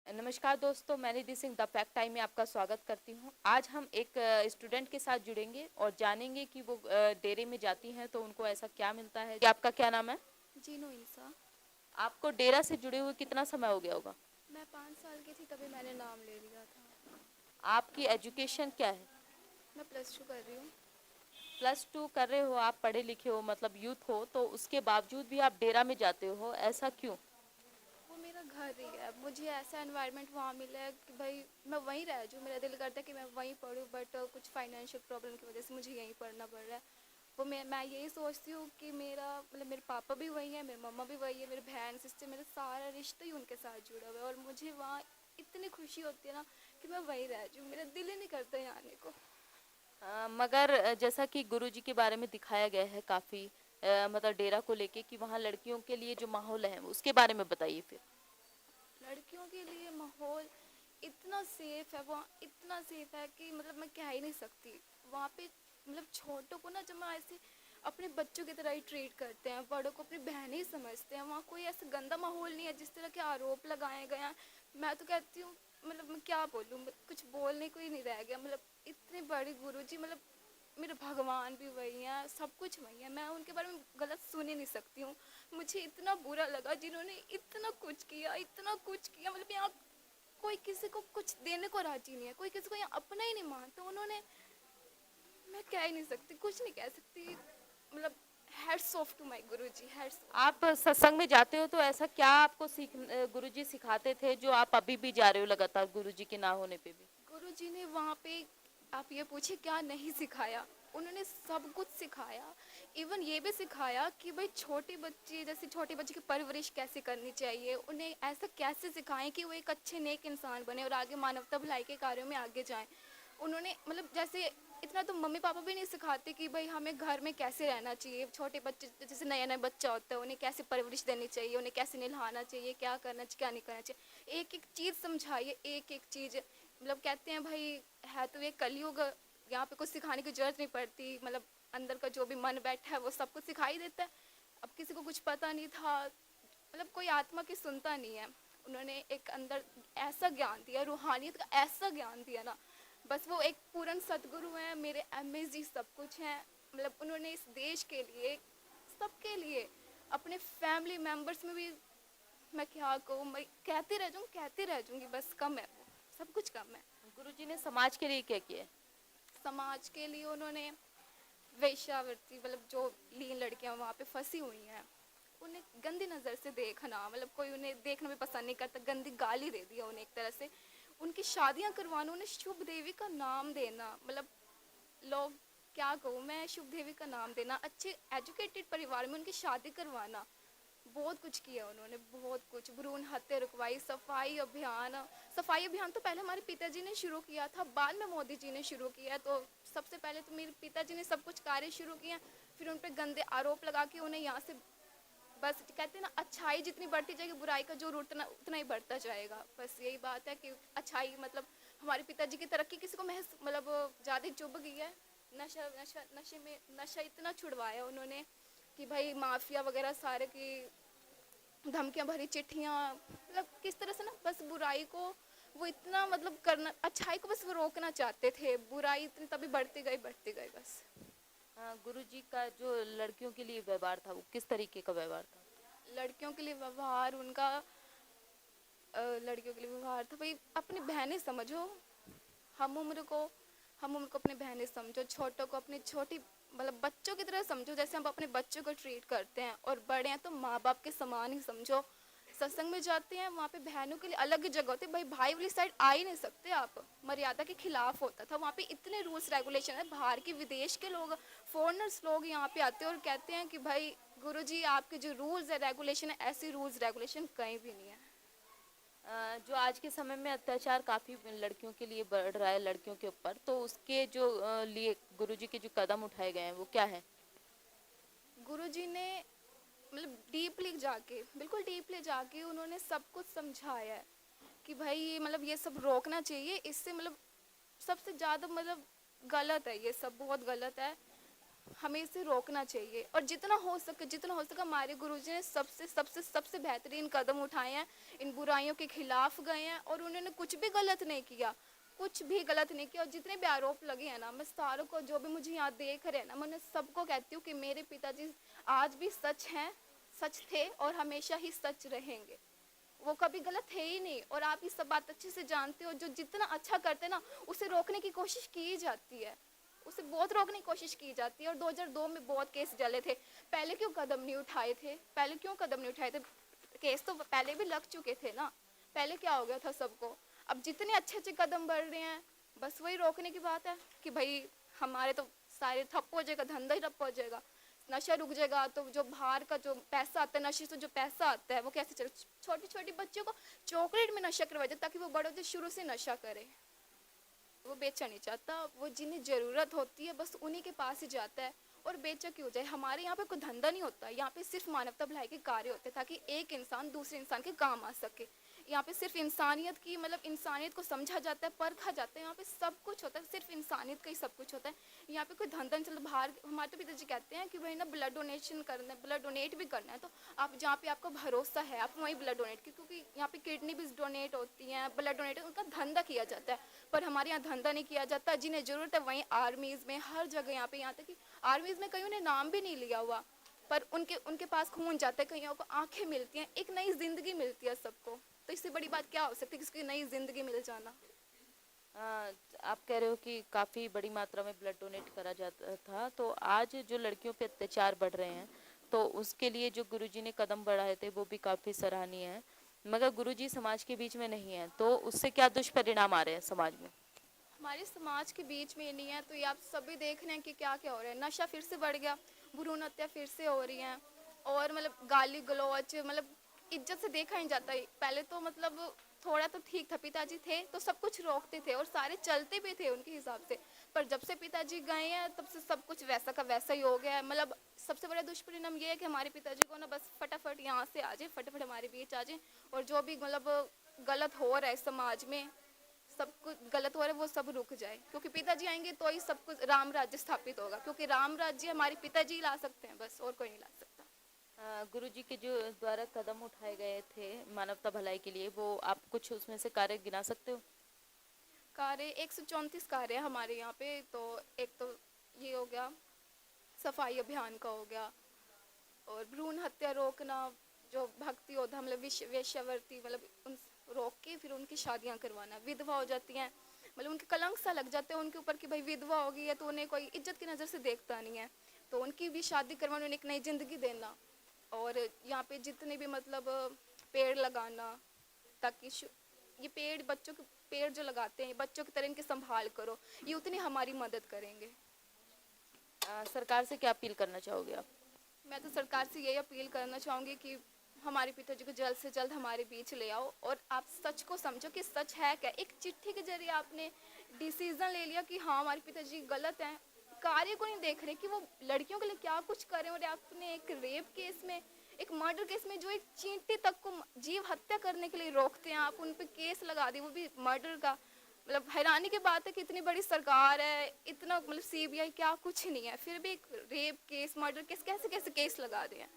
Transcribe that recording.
नमस्कार दोस्तों, मैं निधि सिंह द फैक्ट टाइम में आपका स्वागत करती हूँ। आज हम एक स्टूडेंट के साथ जुड़ेंगे और जानेंगे कि वो डेरे में जाती हैं तो उनको ऐसा क्या मिलता है। आपका क्या नाम है? जीनू इंसा। आपको डेरा से जुड़े हुए कितना समय हो गया होगा? मैं 5 साल की थी तभी मैंने नाम ले लिया था। आपकी एजुकेशन क्या है? मैं +2 कर रही हूँ। +2 कर रहे हो, आप पढ़े लिखे हो, मतलब यूथ हो, तो उसके बावजूद भी आप डेरा में जाते हो, ऐसा क्यों? वो मेरा घर ही है, मुझे ऐसा एनवायरनमेंट वहाँ मिला है कि भाई मैं वहीं रह जाऊँ। मेरा दिल करता है कि मैं वहीं पढूँ, बट कुछ फाइनेंशियल प्रॉब्लम की वजह से मुझे यहीं पढ़ना पड़ रहा है। वो मैं यही सोचती हूँ कि मेरा मतलब मेरे पापा भी वही है, मेरी मम्मा भी वही है, मेरी बहन सिस्टर, मेरा सारा रिश्ता ही उनके साथ जुड़ा हुआ है। और मुझे वहाँ इतनी खुशी होती है ना कि मैं वहीं रह जाऊँ। मेरा दिल ही नहीं करता यहाँ आने को। मगर जैसा कि गुरुजी के बारे में दिखाया गया है काफ़ी, मतलब डेरा को लेके कि वहाँ लड़कियों के लिए जो माहौल है उसके बारे में बताइए फिर। लड़कियों के लिए माहौल इतना सेफ है, वहाँ इतना सेफ है कि मतलब मैं कह ही नहीं सकती। वहाँ पे मतलब छोटों को ना जब मैं ऐसे अपने बच्चों की तरह ही ट्रीट करते हैं, बड़ों को अपनी बहनें ही समझते हैं। वहाँ कोई ऐसा गंदा माहौल नहीं है जिस तरह के आरोप लगाए गए हैं। मैं तो कहती हूँ मतलब मैं क्या बोलूँ, कुछ बोलने को ही नहीं रह गया। मतलब इतने बड़े गुरुजी, मतलब मेरे भगवान भी वही हैं, सब कुछ वही है। मैं उनके बारे में गलत सुन ही नहीं सकती हूँ। मुझे इतना बुरा लगा जिन्होंने इतना कुछ किया, इतना कुछ किया। मतलब यहाँ कोई किसी को कुछ देने को राजी नहीं है, कोई किसी को यहाँ अपना ही नहीं मानता। उन्होंने, मैं कह ही नहीं सकती, कुछ नहीं कह सकती। मतलब hats off to my Guruji, hats off. आप सत्संग में जाते हो तो ऐसा क्या आपको गुरुजी सिखाते थे जो आप अभी भी जा रहे हो लगातार गुरुजी के ना होने पे भी? गुरुजी ने वहाँ पे, आप ये पूछे क्या नहीं सिखाया, उन्होंने सब कुछ सिखाया। इवन ये भी सिखाया कि भाई छोटे बच्चे, जैसे छोटे बच्चे की परवरिश कैसे करनी चाहिए, उन्हें ऐसा कैसे सिखाएं कि वो एक अच्छे नेक इंसान बने और आगे मानवता भलाई के कार्यों में आगे जाएं। उन्होंने मतलब जैसे इतना तो मम्मी पापा भी नहीं सिखाते कि भाई हमें घर में कैसे रहना चाहिए। छोटे बच्चे जैसे नया नया बच्चा होता है, उन्हें कैसे परवरिश देनी चाहिए, उन्हें कैसे नहलाना चाहिए, क्या करना चाहिए क्या नहीं करना चाहिए। एक एक चीज़ समझाइए, एक एक चीज़। मतलब कहते हैं भाई है तो ये कलयुग, यहाँ पे कुछ सिखाने की जरूरत नहीं पड़ती। मतलब अंदर का जो भी मन बैठा है वो सब कुछ सिखाई देता है। अब किसी को कुछ पता नहीं था, मतलब कोई आत्मा की सुनता नहीं है। उन्होंने एक अंदर ऐसा ज्ञान दिया, रूहानियत का ऐसा ज्ञान दिया ना। बस वो एक पूर्ण सतगुरु हैं, मेरे एमएस जी सब कुछ हैं। मतलब उन्होंने इस देश के लिए, सबके लिए, अपने फैमिली मेम्बर्स में भी, मैं क्या कहूँ, मैं कहती रह जाऊँगी, बस कम है वो, सब कुछ कम है। गुरुजी ने समाज के लिए क्या किया? समाज के लिए उन्होंने वेश्यावृत्ति, मतलब जो लीन लड़कियां वहाँ पे फंसी हुई हैं, उन्हें गंदी नज़र से देखना, मतलब कोई उन्हें देखना भी पसंद नहीं करता, गंदी गाली दे दिया उन्हें एक तरह से। उनकी शादियां करवाना, उन्हें शुभ देवी का नाम देना, मतलब लोग, क्या कहूँ मैं, शुभ देवी का नाम देना, अच्छे एजुकेटेड परिवार में उनकी शादी करवाना। बहुत कुछ किया उन्होंने, बहुत कुछ। भ्रूण हत्या रुकवाई, सफाई अभियान। सफाई अभियान तो पहले हमारे पिताजी ने शुरू किया था, बाद में मोदी जी ने शुरू किया। तो सबसे पहले तो मेरे पिताजी ने सब कुछ कार्य शुरू किया, फिर उन पर गंदे आरोप लगा के उन्हें यहाँ से, बस कहते हैं ना, अच्छाई जितनी बढ़ती जाएगी बुराई का जोर उतना उतना ही बढ़ता जाएगा। बस यही बात है कि अच्छाई, मतलब हमारे पिताजी की तरक्की किसी को मतलब ज़्यादा चुभ गई है। नशा नशा नशे में नशा इतना छुड़वाया उन्होंने कि भाई माफिया वगैरह सारे की धमकियां भरी चिट्ठियाँ, मतलब किस तरह से ना, बस बुराई को वो इतना मतलब करना, अच्छाई को बस वो रोकना चाहते थे। बुराई इतनी तभी बढ़ती गई बस। गुरुजी का जो लड़कियों के लिए व्यवहार था वो किस तरीके का व्यवहार था? लड़कियों के लिए व्यवहार उनका, लड़कियों के लिए व्यवहार था भाई, अपनी बहनें समझो। हम उम्र को हम उनको अपनी बहनें समझो, छोटों को अपनी छोटी, मतलब बच्चों की तरह समझो, जैसे हम अपने बच्चों को ट्रीट करते हैं। और बड़े हैं तो माँ बाप के समान ही समझो। सत्संग में जाते हैं, वहाँ पे बहनों के लिए अलग ही जगह होती है। भाई भाई वाली साइड आ ही नहीं सकते आप, मर्यादा के खिलाफ होता था। वहाँ पे इतने रूल्स रेगुलेशन है, बाहर के विदेश के लोग, फॉरेनर्स लोग यहाँ पे आते हैं और कहते हैं कि भाई गुरुजी आपके जो रूल्स है रेगुलेशन है, ऐसी रूल्स रेगुलेशन कहीं भी नहीं है। जो आज के समय में अत्याचार काफ़ी लड़कियों के लिए बढ़ रहा है, लड़कियों के ऊपर, तो उसके जो लिए गुरुजी के जो कदम उठाए गए हैं वो क्या है? गुरुजी ने मतलब डीपली जाके, बिल्कुल डीपली जाके उन्होंने सब कुछ समझाया है कि भाई ये मतलब ये सब रोकना चाहिए। इससे मतलब सबसे ज़्यादा मतलब गलत है, ये सब बहुत गलत है। हमें इसे रोकना चाहिए। और जितना हो सके हमारे गुरुजी ने सबसे सबसे सबसे बेहतरीन कदम उठाए हैं, इन बुराइयों के खिलाफ गए हैं और उन्होंने कुछ भी गलत नहीं किया, कुछ भी गलत नहीं किया। और जितने भी आरोप लगे हैं ना, मैं सारों को, जो भी मुझे यहाँ देख रहे हैं ना, मैं उन्हें सबको कहती हूँ कि मेरे पिताजी आज भी सच हैं, सच थे और हमेशा ही सच रहेंगे। वो कभी गलत है ही नहीं। और आप ये सब बात अच्छे से जानते हो, जो जितना अच्छा करते हैं ना, उसे रोकने की कोशिश की जाती है, उसे बहुत रोकने की कोशिश की जाती है। और 2002 में बहुत केस जले थे, पहले क्यों कदम नहीं उठाए थे? पहले क्यों कदम नहीं उठाए थे? केस तो पहले भी लग चुके थे ना, पहले क्या हो गया था सबको? अब जितने अच्छे अच्छे कदम बढ़ रहे हैं, बस वही रोकने की बात है कि भाई हमारे तो सारे ठप हो जाएगा, धंधा ही ठप हो जाएगा, नशा रुक जाएगा। तो जो बाहर का जो पैसा आता है, नशे से जो पैसा आता है, वो कैसे चले? छोटी छोटी बच्चों को चॉकलेट में नशा करवा दे ताकि वो बड़े होते शुरू से नशा करे। वो बेचा नहीं चाहता, वो जिन्हें ज़रूरत होती है बस उन्हीं के पास ही जाता है। और बेचा क्यों जाए? हमारे यहाँ पे कोई धंधा नहीं होता, यहाँ पे सिर्फ मानवता भलाई के कार्य होते हैं ताकि एक इंसान दूसरे इंसान के काम आ सके। यहाँ पे सिर्फ इंसानियत की, मतलब इंसानियत को समझा जाता है, परखा जाता है। यहाँ पे सब कुछ होता है, सिर्फ इंसानियत का ही सब कुछ होता है। यहाँ पे कोई धंधा नहीं चलता। बाहर हमारे तो पिताजी कहते हैं कि भाई ना, ब्लड डोनेशन करना है, ब्लड डोनेट भी करना है तो आप जहाँ पे आपको भरोसा है आप वहीं ब्लड डोनेट की, क्योंकि यहाँ पे किडनी भी डोनेट होती हैं, ब्लड डोनेट, उनका धंधा किया जाता है। पर हमारे यहाँ धंधा नहीं किया जाता। जिन्हें ज़रूरत है वहीं आर्मीज़ में, हर जगह, यहाँ तक कि आर्मीज़ में कईयों ने नाम भी नहीं लिया हुआ, पर उनके उनके पास खून जाता है, कईयों को आंखें मिलती हैं, एक नई ज़िंदगी मिलती है सबको। तो इससे बड़ी बात क्या हो सकती है, किसी को नई ज़िंदगी मिल जाना। आप कह रहे हो कि काफ़ी बड़ी मात्रा में ब्लड डोनेट करा जाता था, तो आज जो लड़कियों पे अत्याचार बढ़ रहे हैं तो उसके लिए जो गुरुजी ने कदम बढ़ाए थे वो भी काफ़ी सराहनीय है, मगर गुरुजी समाज के बीच में नहीं है, तो उससे क्या दुष्परिणाम आ रहे हैं समाज में? हमारे समाज के बीच में नहीं है तो ये आप सभी देख रहे हैं कि क्या क्या हो रहा है। नशा फिर से बढ़ गया, भ्रूण हत्या फिर से हो रही है, और मतलब गाली गलौज, मतलब इज्जत से देखा नहीं जाता। पहले तो मतलब थोड़ा तो ठीक था, पिताजी थे तो सब कुछ रोकते थे और सारे चलते भी थे उनके हिसाब से। पर जब से पिताजी गए हैं तब से सब कुछ वैसा का वैसा ही हो गया है। मतलब सबसे बड़ा दुष्परिणाम ये है कि हमारे पिताजी को ना बस फटाफट यहाँ से आ जाए, फटाफट हमारे बीच आ जाए, और जो भी मतलब गलत हो रहा है समाज में, सब कुछ गलत हो रहा है, वो सब रुक जाए। क्योंकि पिताजी आएंगे तो ही सब कुछ राम राज्य स्थापित होगा, क्योंकि राम राज्य हमारे पिताजी ला सकते हैं बस, और कोई नहीं ला सकता। गुरुजी के जो द्वारा कदम उठाए गए थे मानवता भलाई के लिए, वो आप कुछ उसमें से कार्य गिना सकते हो? कार्य 134 कार्य है हमारे यहाँ पे। तो एक तो ये हो गया, सफाई अभियान का हो गया, और भ्रूण हत्या रोकना, जो भक्ति योद्धा मतलब वेश्यावृत्ति, मतलब उन रोक के फिर उनकी शादियां करवाना। विधवा हो जाती हैं, मतलब उनके कलंक सा लग जाता है उनके ऊपर कि भाई विधवा हो गई है तो उन्हें कोई इज्जत की नज़र से देखता नहीं है, तो उनकी भी शादी करवाना, उन्हें एक नई ज़िंदगी देना। और यहाँ पे जितने भी मतलब पेड़ लगाना, ताकि ये पेड़, बच्चों के पेड़ जो लगाते हैं बच्चों की तरह इनकी संभाल करो, ये उतनी हमारी मदद करेंगे। सरकार से क्या अपील करना चाहोगे आप? मैं तो सरकार से यही अपील करना चाहूँगी कि हमारे पिताजी को जल्द से जल्द हमारे बीच ले आओ, और आप सच को समझो कि सच है क्या। एक चिट्ठी के जरिए आपने डिसीजन ले लिया कि हाँ हमारे पिताजी गलत हैं, कार्य को नहीं देख रहे कि वो लड़कियों के लिए क्या कुछ करें। और आपने एक रेप केस में, एक मर्डर केस में, जो एक चींटी तक को जीव हत्या करने के लिए रोकते हैं, आप उन पर केस लगा दिए, वो भी मर्डर का। मतलब हैरानी की बात है कि इतनी बड़ी सरकार है, इतना मतलब सीबीआई क्या कुछ नहीं है, फिर भी एक रेप केस, मर्डर केस, कैसे कैसे केस लगा दिए हैं।